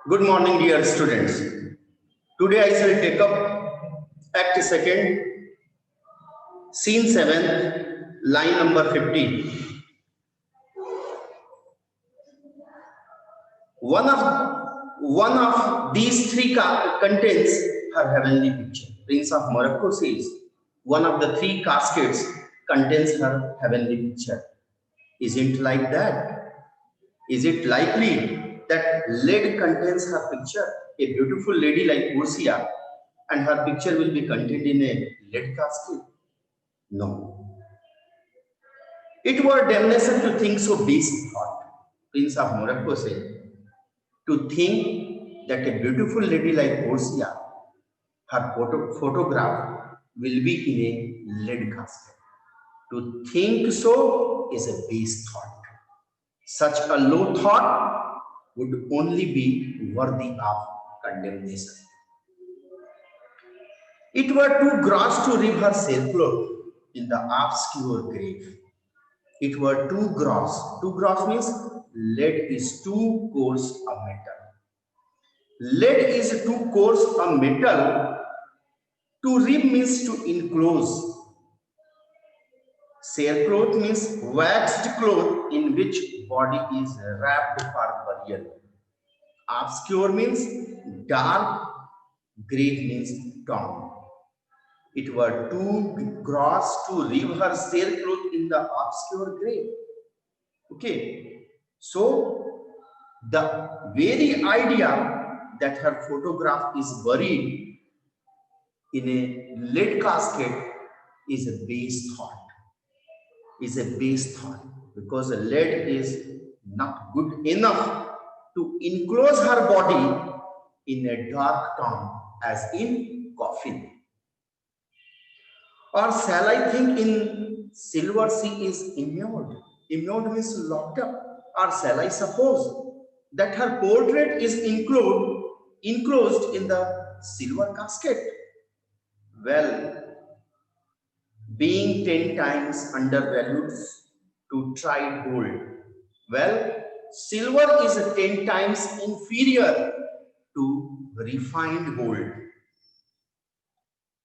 Good morning, dear students. Today I shall take up Act 2nd, Scene 7, line number 50. One of these three contains her heavenly picture. Prince of Morocco says, one of the three caskets contains her heavenly picture. Isn't like that? Is it likely that lead contains her picture? A beautiful lady like Portia, and her picture will be contained in a lead casket? No. It were damnation to think so base thought. Prince of Morocco said, to think that a beautiful lady like Portia, her photograph will be in a lead casket. To think so is a base thought. Such a low thought would only be worthy of condemnation. It were too gross to rip her sailcloth in the obscure grave. It were too gross. Too gross means lead is too coarse a metal. Lead is too coarse a metal. To rip means to enclose. Sailcloth means waxed cloth in which body is wrapped for burial. Obscure means dark, grave means torn. It were too gross to leave her sailcloth in the obscure grave. Okay, so the very idea that her photograph is buried in a lead casket is a base thought. Because the lead is not good enough to enclose her body in a dark tomb as in coffin. Or shall I think in silver sea is immured? Immured means locked up. Or shall I suppose that her portrait is enclosed in the silver casket? Well, being 10 times undervalued to tried gold. Well, silver is 10 times inferior to refined gold.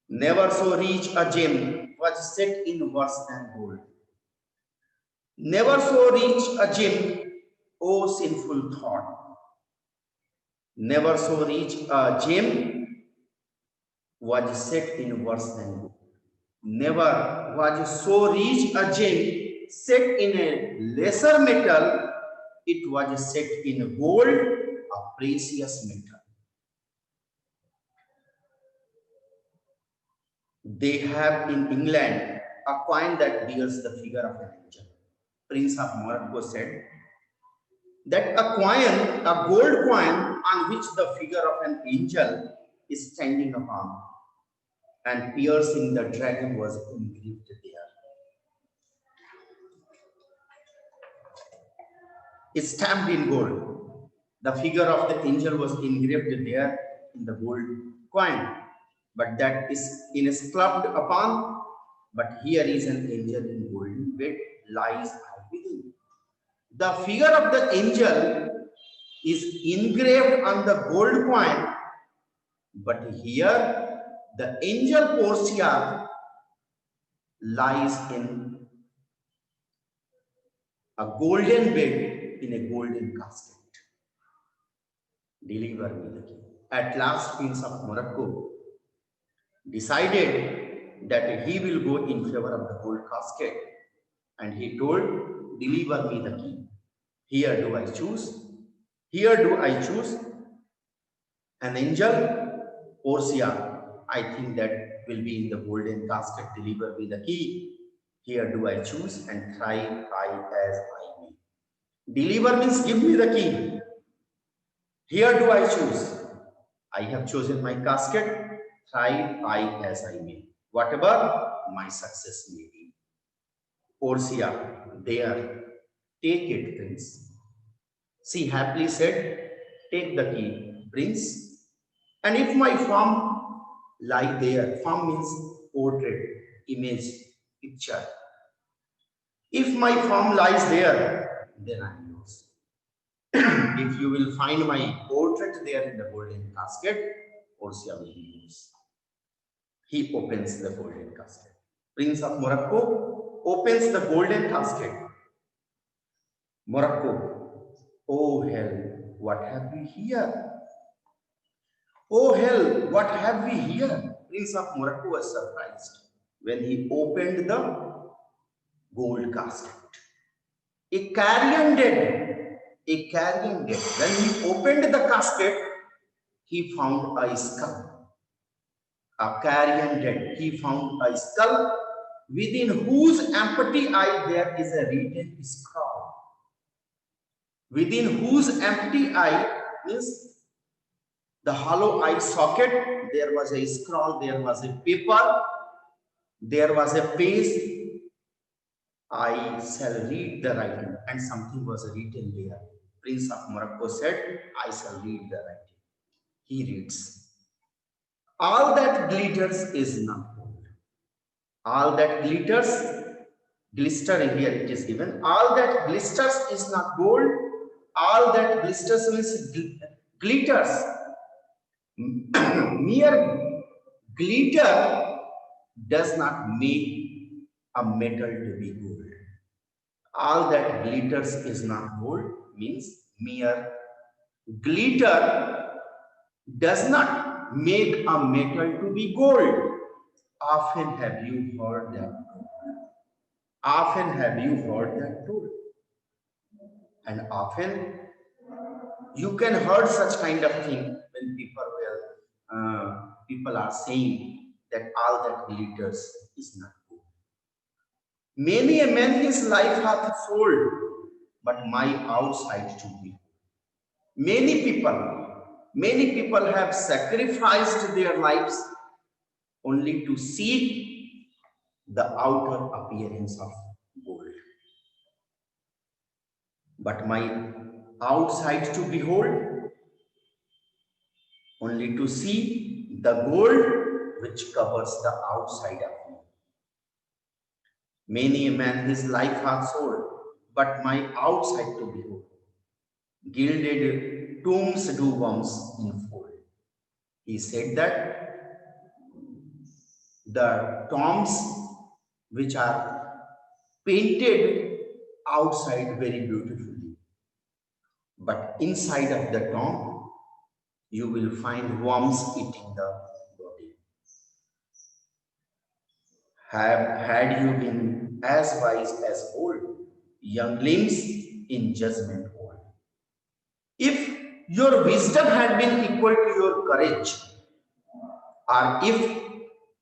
Never so rich a gem was set in worse than gold. Never so rich a gem, O sinful thought. Never so rich a gem was set in worse than gold. Never was so rich a gem set in a lesser metal. It was set in gold, a precious metal. They have in England a coin that bears the figure of an angel. Prince of Morocco said that a coin, a gold coin on which the figure of an angel is standing upon, and piercing the dragon was engraved there. It's stamped in gold. The figure of the angel was engraved there in the gold coin, but that is inscribed upon. But here is an angel in golden bed lies within. The figure of the angel is engraved on the gold coin, but here the angel Portia lies in a golden bed in a golden casket. Deliver me the key. At last, Prince of Morocco decided that he will go in favor of the gold casket, and he told, deliver me the key. Here do I choose. Here do I choose an angel, Portia. I think that will be in the golden casket. Deliver me the key. Here do I choose, and try as I may. Deliver means give me the key. Here do I choose. I have chosen my casket. Try as I may. Whatever my success may be. Portia, there, take it, prince. She happily said, take the key, prince. And if my form lie there, form means portrait, image, picture. If my form lies there, then I am yours. If you will find my portrait there in the golden casket, Portia will be yours. He opens the golden casket. Prince of Morocco opens the golden casket. Morocco, oh hell, what have we here? Oh hell, what have we here? Prince of Morocco was surprised when he opened the gold casket. A carrion dead. A carrion dead. When he opened the casket, he found a skull. A carrion dead. He found a skull within whose empty eye there is a written scroll. Within whose empty eye means the hollow eye socket, there was a scroll, there was a paper, there was a page. I shall read the writing, and something was written there. Prince of Morocco said, I shall read the writing. He reads, all that glitters is not gold. All that glitters, glister here it is given, all that glisters is not gold. All that glisters means glitters. Mere glitter does not make a metal to be gold. All that glitters is not gold means mere glitter does not make a metal to be gold. Often have you heard that. Often have you heard that told. And often you can heard such kind of thing when people are saying that all that glitters is not gold. Many a man his life hath sold, but my outside to be. Many people have sacrificed their lives only to see the outer appearance of gold. But my outside to behold, only to see the gold which covers the outside of me. Many a man his life hath sold, but my outside to behold. Gilded tombs do worms enfold. He said that the tombs which are painted outside very beautifully, but inside of the tomb you will find worms eating the body. Had you been as wise as old, younglings in judgment old. If your wisdom had been equal to your courage, or if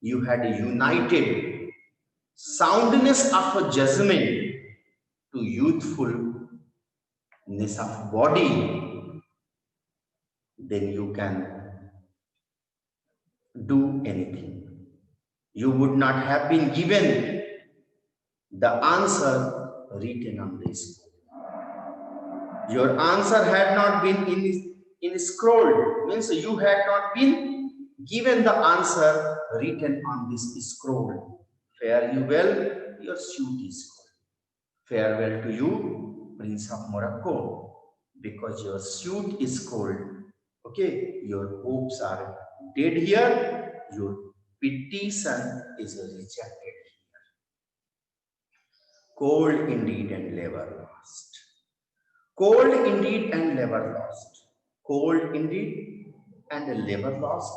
you had united soundness of judgment to youthfulness of body, then you can do anything. You would not have been given the answer written on the scroll. Your answer had not been in scroll, means you had not been given the answer written on this scroll. Fare you well, your suit is cold. Farewell to you, Prince of Morocco, because your suit is cold. Okay, your hopes are dead here, your petition is rejected here. Cold indeed and never lost. Cold indeed and never lost. Cold indeed and never lost.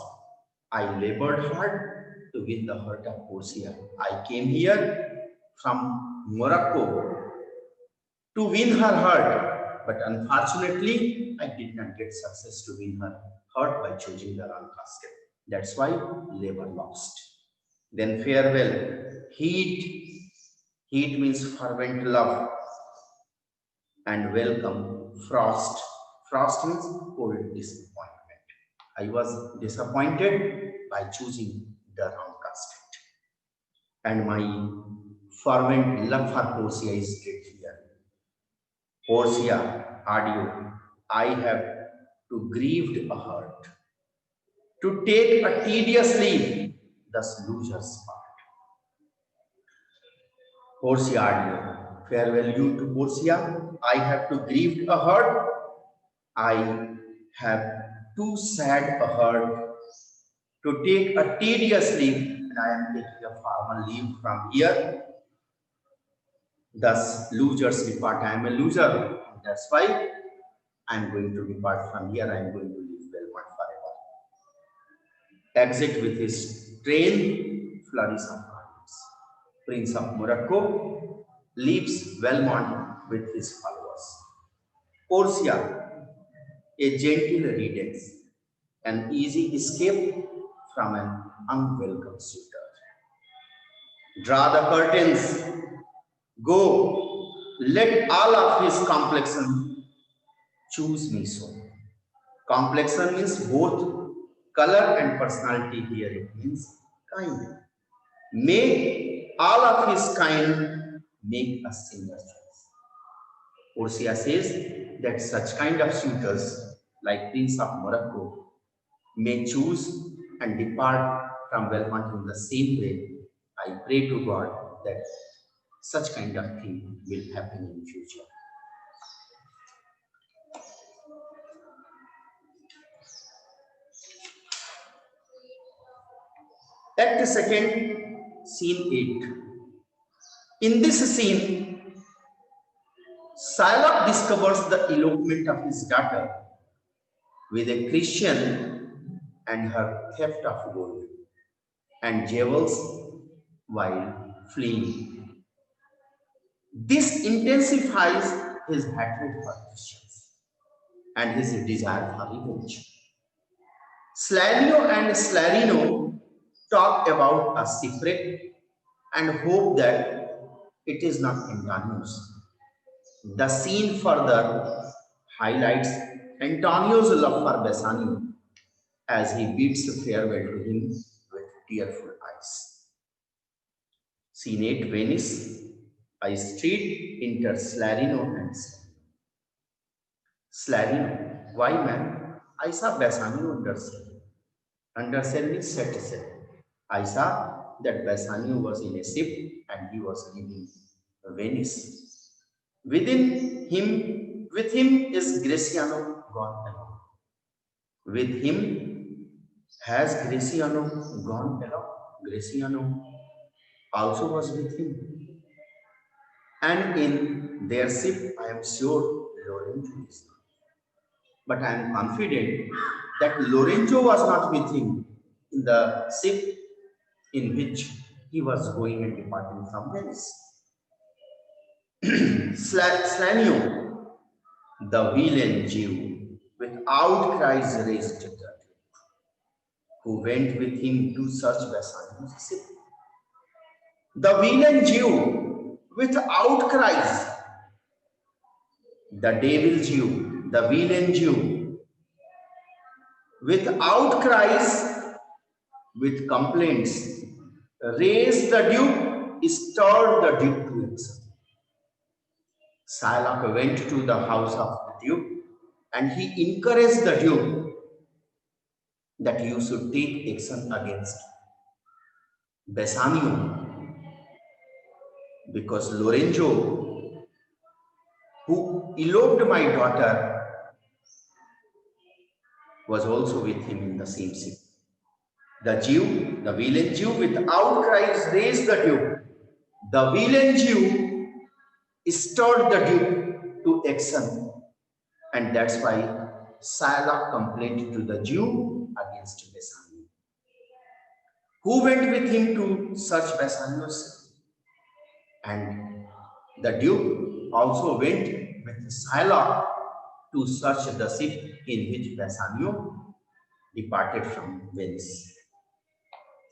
I labored hard to win the heart of Portia. I came here from Morocco to win her heart, but unfortunately, I did not get success to win her heart by choosing the wrong casket. That's why labor lost. Then farewell. Heat. Heat means fervent love. And welcome frost. Frost means cold disappointment. I was disappointed by choosing the wrong casket. And my fervent love for Portia is dead here. Portia, adieu. I have to grieved a heart. To take a tedious leave, thus loser's part. Portia, adieu. Farewell you to Portia. I have to grieved a heart I have too sad a heart to take a tedious leave, and I am taking a formal leave from here. Thus, losers depart. I am a loser. That's why I am going to depart from here. I am going to leave Belmont forever. Exit with his train, flourish of garments. Prince of Morocco leaves Belmont with his followers. Portia, a gentle riddance, an easy escape from an unwelcome suitor. Draw the curtains, go, let all of his complexion choose me so. Complexion means both color and personality. Here it means kind. May all of his kind make a similar choice. Portia says that such kind of suitors like Prince of Morocco may choose and depart from Belmont in the same way. I pray to God that such kind of thing will happen in future. Act second, scene 8. In this scene, Shylock discovers the elopement of his daughter with a Christian and her theft of gold and jewels while fleeing. This intensifies his hatred for Christians and his desire for revenge. Slanio and Slarino talk about a shipwreck and hope that it is not Antonius. The scene further highlights Antonio's love for Bassanio as he bids farewell to him with tearful eyes. Scene 8, Venice. A street enters Slarino and Slarino. Why, man? I saw Bassanio under sail. Under sail means set sail. I saw that Bassanio was in a ship and he was leaving Venice. With him is Graciano gone alone. With him has Graciano gone alone. Graciano also was with him. And in their ship, I am sure Lorenzo is not. But I am confident that Lorenzo was not with him in the ship in which he was going and departing from Venice. Slanio, the villain Jew, with outcries raised the Duke, who went with him to search Bassanio's ship. The villain Jew, with outcries, the devil Jew, the villain Jew, with outcries, with complaints, raised the Duke, stirred the Duke to action. Shylock went to the house of the Duke and he encouraged the Duke that you should take action against Bassanio because Lorenzo, who eloped my daughter, was also with him in the same ship. The Jew, the villain Jew, with outcries raised the Duke. The villain Jew stirred the Duke to action, and that's why Shylock complained to the Jew against Bassanio. Who went with him to search Bassanio's? And the Duke also went with Shylock to search the ship in which Bassanio departed from Venice.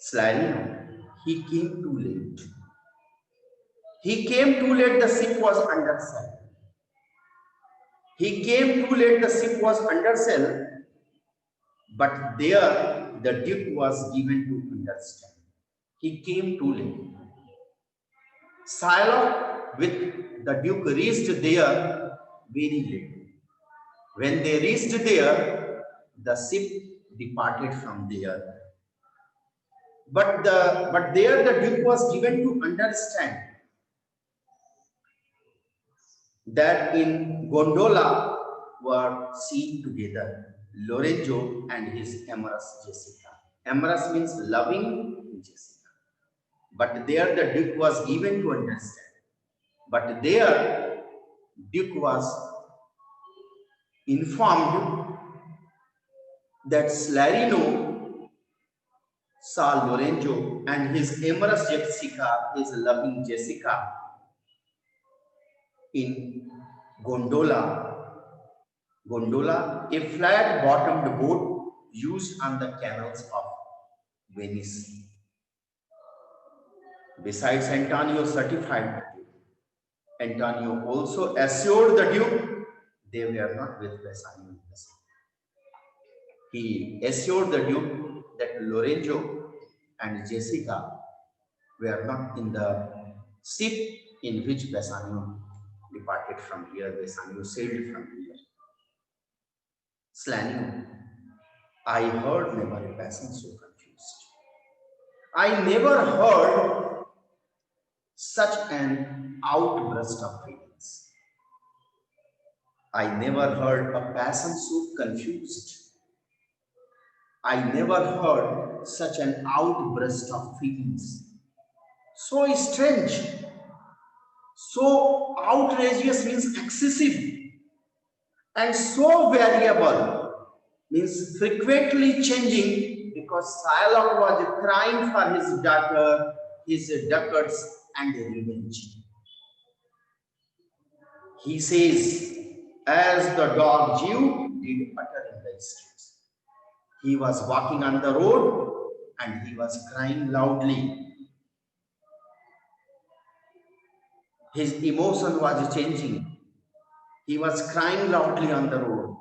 Slarino, he came too late. He came too late, the ship was under sail. He came too late, the ship was under sail, but there the Duke was given to understand. He came too late. Shylock with the Duke reached there very late. When they reached there, the ship departed from there. But there the Duke was given to understand that in gondola were seen together, Lorenzo and his amorous Jessica. Amorous means loving Jessica. But there the Duke was given to understand. But there Duke was informed that Slarino saw Lorenzo and his amorous Jessica, his loving Jessica, in gondola. Gondola, a flat-bottomed boat used on the canals of Venice. Besides Antonio certified the Duke, Antonio also assured the Duke they were not with Bassanio. He assured the Duke that Lorenzo and Jessica were not in the ship in which Bassanio departed from here. Bassanio sailed from here. Slanio, I heard never a passion so confused. I never heard such an outburst of feelings. I never heard a passion so confused. I never heard such an outburst of feelings. So strange, so outrageous means excessive, and so variable means frequently changing, because Shylock was crying for his daughter, his ducats, and revenge. He says, as the dog Jew did utter in the streets. He was walking on the road and he was crying loudly. His emotion was changing. He was crying loudly on the road.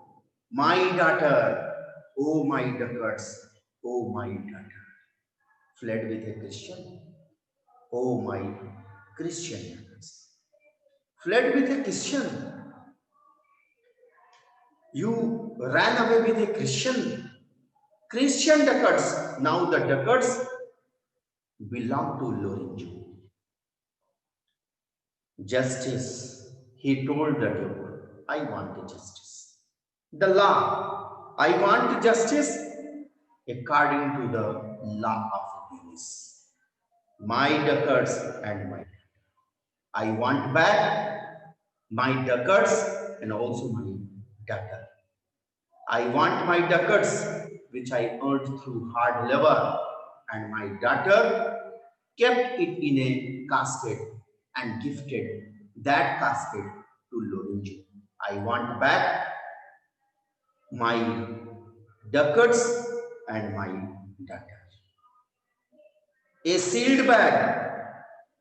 My daughter, oh my ducats, oh my daughter, fled with a Christian. Oh my Christian ducats, fled with a Christian. You ran away with a Christian. Christian ducats. Now the ducats belong to Lorenzo. Justice, he told the Duke, I want justice. The law, I want justice according to the law of Venice. My ducats and my, I want back my ducats and also my daughter. I want my ducats which I earned through hard labor, and my daughter kept it in a casket and gifted that casket to Lorenzo. I want back my ducats and my daughter. A sealed bag,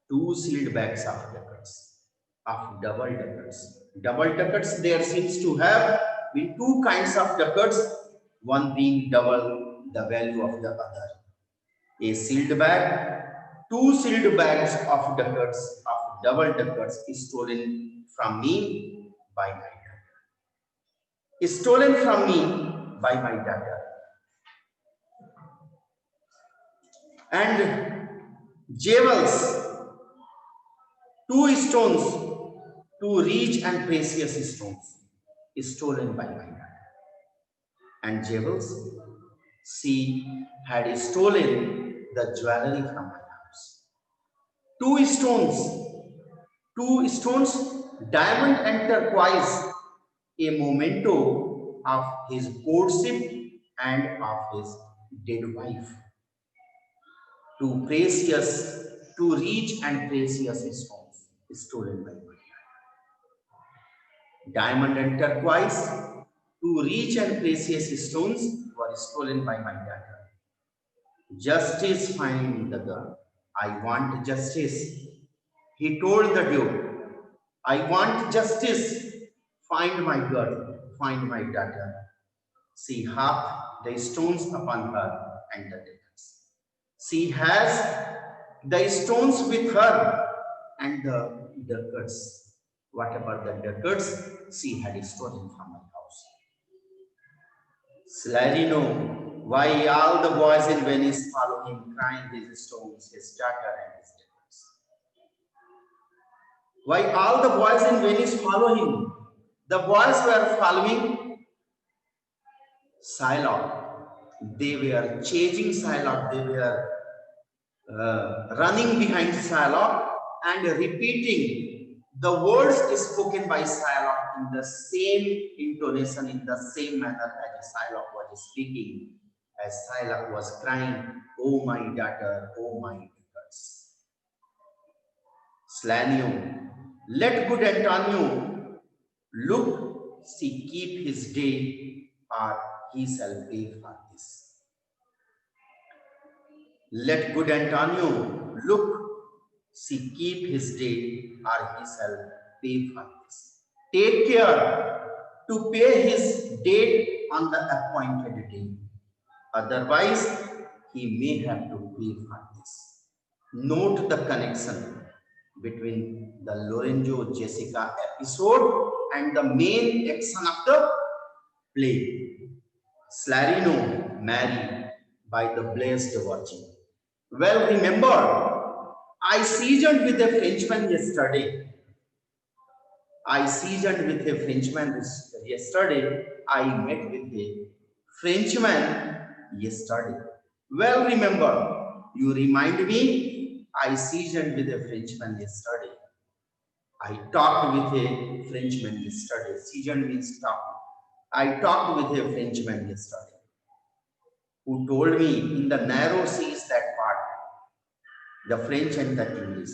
two sealed bags of ducats, of double ducats. Double ducats, there seems to have been two kinds of ducats, one being double the value of the other. A sealed bag, two sealed bags of ducats, of double ducats, is stolen from me by my daughter. Is stolen from me by my daughter. And jewels, two stones, two rich and precious stones, is stolen by my daughter. And jewels, she had stolen the jewelry from my house. Two stones, diamond and turquoise, a memento of his courtship and of his dead wife. Two rich and precious stones stolen by my daughter. Diamond and turquoise, two rich and precious stones were stolen by my daughter. Justice, find the girl. I want justice. He told the Duke, I want justice. Find my girl, find my daughter. She hath the stones upon her and the ducats. She has the stones with her and the ducats. Whatever the ducats she had stolen from my house. Slarino, why all the boys in Venice follow him, crying his stones, his daughter and his ducats? Why all the boys in Venice follow him? The boys were following Psylocke. They were chasing Psylocke. They were running behind Psylocke and repeating the words spoken by Psylocke in the same intonation, in the same manner as Psylocke was speaking, as Psylocke was crying, "Oh my daughter, oh my daughters." Slanio, let good Antonio look, see, keep his day, or he shall pay for this. Let good Antonio look, see, keep his day, or he shall pay for this. Take care to pay his date on the appointed day. Otherwise, he may have to pay for this. Note the connection between the Lorenzo Jessica episode and the main action of the play. Slarino married by the blessed Virgin. Well, remember, I seasoned with a Frenchman yesterday. I seasoned with a Frenchman yesterday. I met with a Frenchman yesterday. Well, remember, you remind me, I seasoned with a Frenchman yesterday. I talked with a Frenchman yesterday. Season means talk. I talked with a Frenchman yesterday who told me in the narrow seas that part, the French and the English.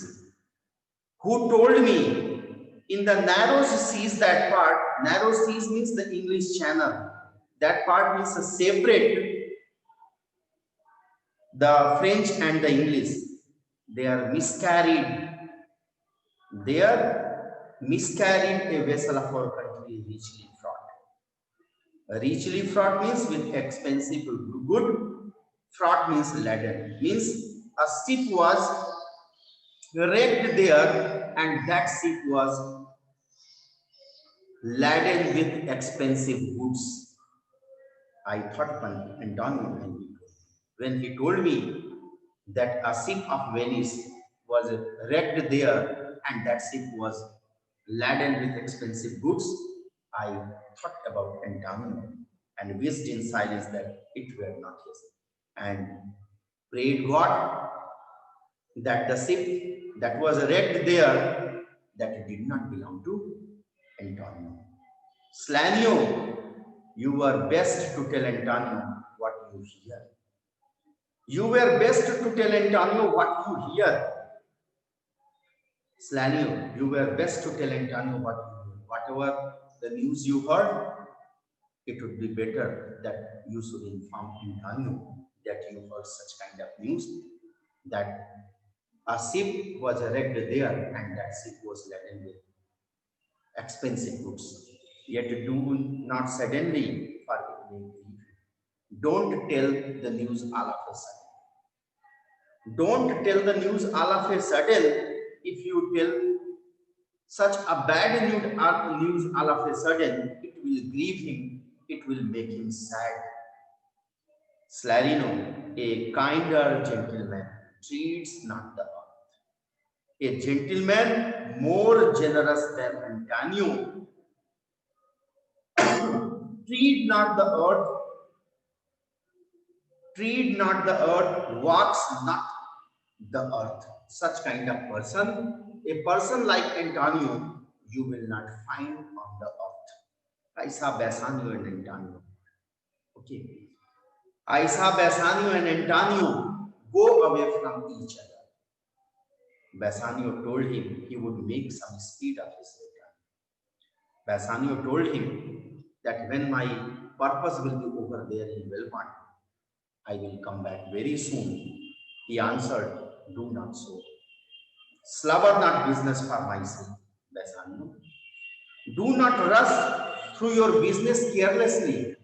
Who told me in the narrow seas that part, narrow seas means the English channel. That part means a separate the French and the English. They are miscarried. They are miscarried a vessel of our country richly fraught. Richly fraught means with expensive good. Fraught means laden. Means a ship was wrecked there and that ship was laden with expensive goods. I thought Antonio when he told me that a ship of Venice was wrecked there and that ship was laden with expensive goods. I thought about Antonio and wished in silence that it were not his, and prayed God that the ship that was wrecked there, that it did not belong to Antonio. Slanio, you were best to tell Antonio what you hear. You were best to tell Antonio what you hear. Slanio, you were best to tell Antonio what you hear. Whatever the news you heard, it would be better that you should inform Antonio that you heard such kind of news, that a ship was wrecked there and that ship was laden with expensive goods. Yet do not suddenly, for it may grieve you. Don't tell the news all of a sudden. Don't tell the news all of a sudden. If you tell such a bad news all of a sudden, it will grieve him, it will make him sad. Slarino, a kinder gentleman, treats not the earth. A gentleman more generous than Antonio, treat not the earth, walks not the earth. Such kind of person, a person like Antonio, you will not find on the earth. I saw Bassanio and Antonio. Okay. I saw Bassanio and Antonio go away from each other. Bassanio told him he would make some speed of his return. Bassanio told him that when my purpose will be over there in Belmont, I will come back very soon. He answered, do not so. Slobber not business for my sake, Bassanio. Do not rush through your business carelessly.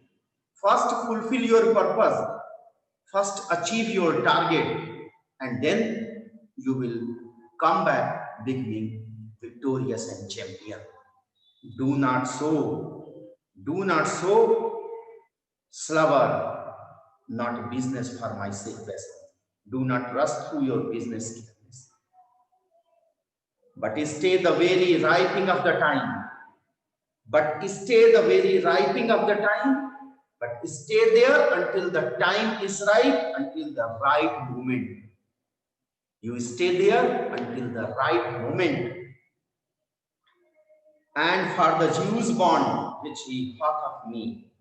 First fulfill your purpose. First achieve your target, and then you will come back beginning victorious and champion. Do not so slobber, not business for my sake, vessel. Do not rush through your business carelessly, but stay the very ripening of the time. but stay the very ripening of the time, but stay there until the time is right, until the right moment. You stay there until the right moment. And for the Jews bond which he hath of me,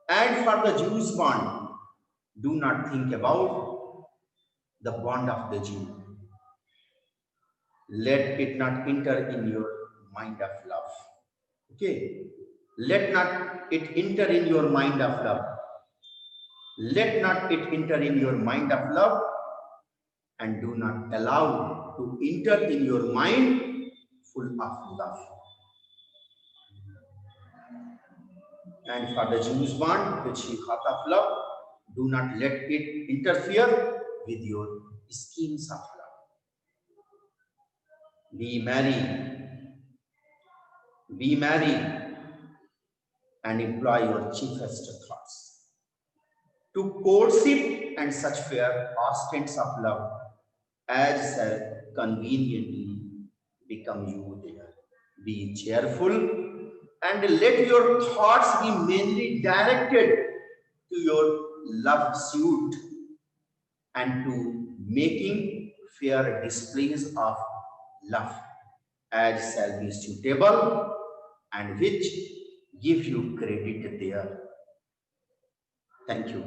and for the Jews bond, do not think about the bond of the Jew. Let it not enter in your mind of love. Okay? Let not it enter in your mind of love. Let not it enter in your mind of love, and do not allow to enter in your mind full of love. And for the Jews bond which he hath of love, do not let it interfere with your schemes of love. Be merry, and employ your chiefest thoughts to courtship and such fair ostents of love as shall conveniently become you there. Be cheerful, and let your thoughts be mainly directed to your love suit and to making fair displays of love as shall be suitable and which give you credit there. Thank you.